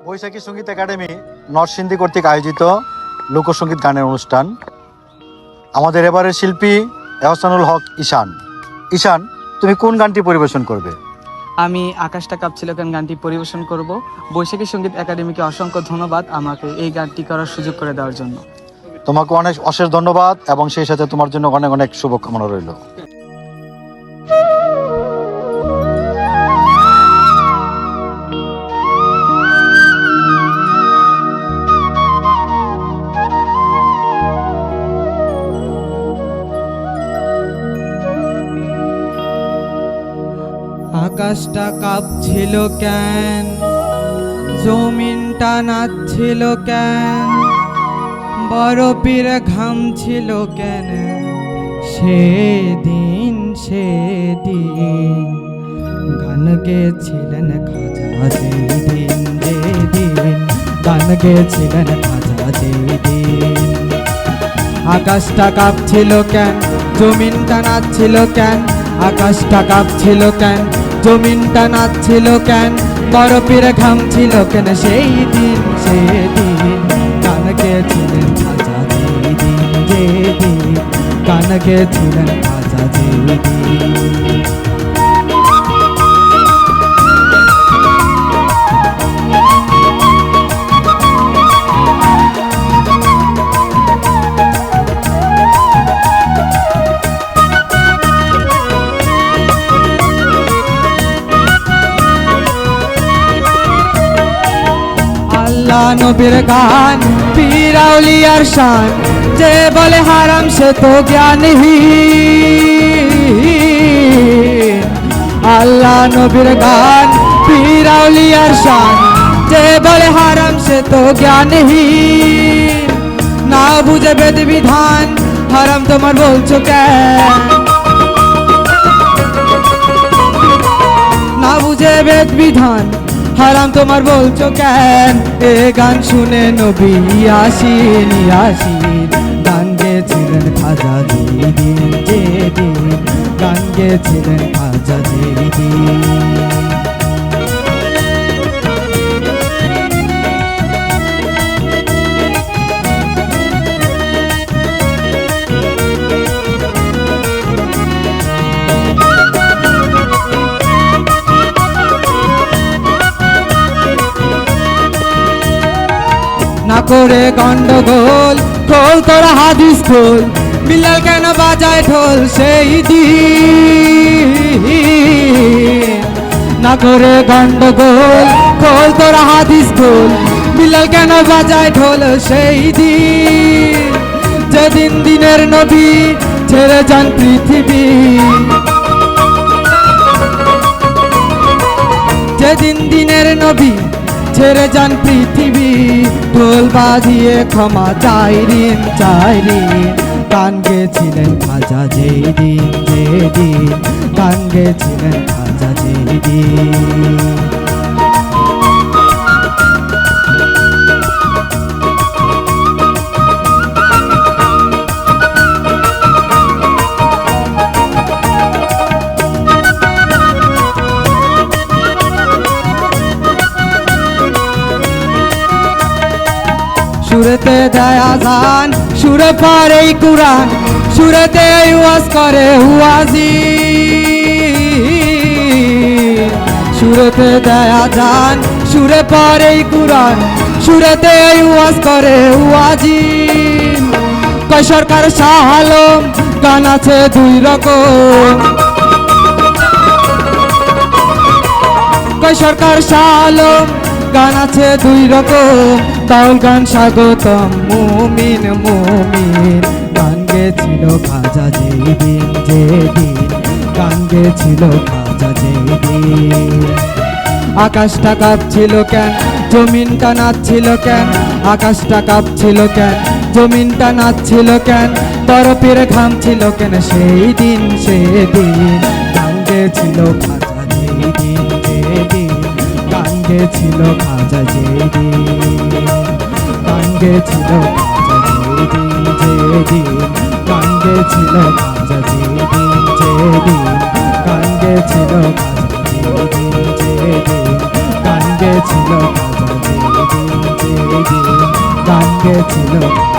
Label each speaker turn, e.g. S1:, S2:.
S1: বৈশাখী সঙ্গীত একাডেমি নরসিংদী কর্তৃক আয়োজিত লোকসঙ্গীত গানের অনুষ্ঠান। আমাদের এবারের শিল্পী এহসানুল হক ঈশান। ঈশান, তুমি কোন গানটি পরিবেশন করবে?
S2: আমি আকাশটা কাঁপছিল কেন গানটি পরিবেশন করব। বৈশাখী সঙ্গীত একাডেমিকে অসংখ্য ধন্যবাদ আমাকে এই গানটি করার সুযোগ করে দেওয়ার জন্য।
S1: তোমাকে অশেষ ধন্যবাদ এবং সেই সাথে তোমার জন্য অনেক অনেক শুভকামনা রইল।
S3: আকাশটা কাঁপছিল কেন, জমিনটা নাচছিল কেন, বরফের ঘামছিল কেন, সেদিন গান গেছিলেন খাজা যেদিন, গান গেছিলেন খাজা যেদিন। আকাশটা কাঁপছিল কেন, জমিনটা নাচছিল কেন, আকাশটা কাঁপছিল কেন, জমিনটা নাচছিল কেন, বরফের ঘামছিল কেন, সেই দিন গান গেছিলেন খাজা যেদিন, গান গেছিলেন খাজা যেদিন। আল্লাহ নবীর গান, পীর আউলিয়ার শান, যে বলে হারাম সে তো জ্ঞানহীন। আল্লাহ নবীর গান, পীর আউলিয়ার শান, যে বলে হারাম সে তো জ্ঞানহীন। না বুঝে বেদ বিধান, হারাম তোমার বলছো কেন? না বুঝে বেদ বিধান, হারাম তোমার বলছো কেন? এ গান শুনে নবী ইয়াসিন গান গেছিলেন খাজা যেদিন, গান গেছিলেন খাজা যেদিন। না করে গন্ডগোল, খোল তোরা হাদিস খোল, বিলাল কেন বাজায় ঢোল সেই দিন। না করে গন্ডগোল, খোল তোরা হাদিস খোল, বিলাল কেন বাজায় ঢোল সেই দিন। যেদিন দিনের নবী ছেড়ে যান পৃথিবী, যেদিন দিনের নবী ছেড়ে যান পৃথিবী, ঢোল বাজিয়ে ক্ষমা চাই ঋণ, গান গেছিলেন খাজা যেদিন, গান গেছিলেন খাজা যেদিন। সুরেতে দেয় আজান, সুরে পড়ে কুরআন, সুরেতে ওয়াজ করে হুয়াজি। সুরেতে দেয় আজান, সুরে পড়ে কুরআন, সুরেতে ওয়াজ করে হুয়াজি। কয় সরকার শাহ আলম, গান আছে দুই রকম। কয় সরকার শাহ আলম, গান আছে দুই রকম। বাউল গান স্বাগতম মুমিন, গান গেছিল খাজা যেদিন, গান গেছিল খাজা যেদিন। আকাশটা কাঁপছিল কেন, জমিনটা নাচছিল কেন, আকাশটা কাঁপছিল কেন, জমিনটা নাচছিল কেন, বরফের ঘামছিল কেন, সেই দিন গান গেছিল খাজা যেদিন, গান গেছিল খাজা যেদিন, গান গেছিল খাজা যেদিন, গান গেছিল খাজা যেদিন, গান গেছিল খাজা যেদিন, গান গেছিল খাজা যেদিন। লেগেছিল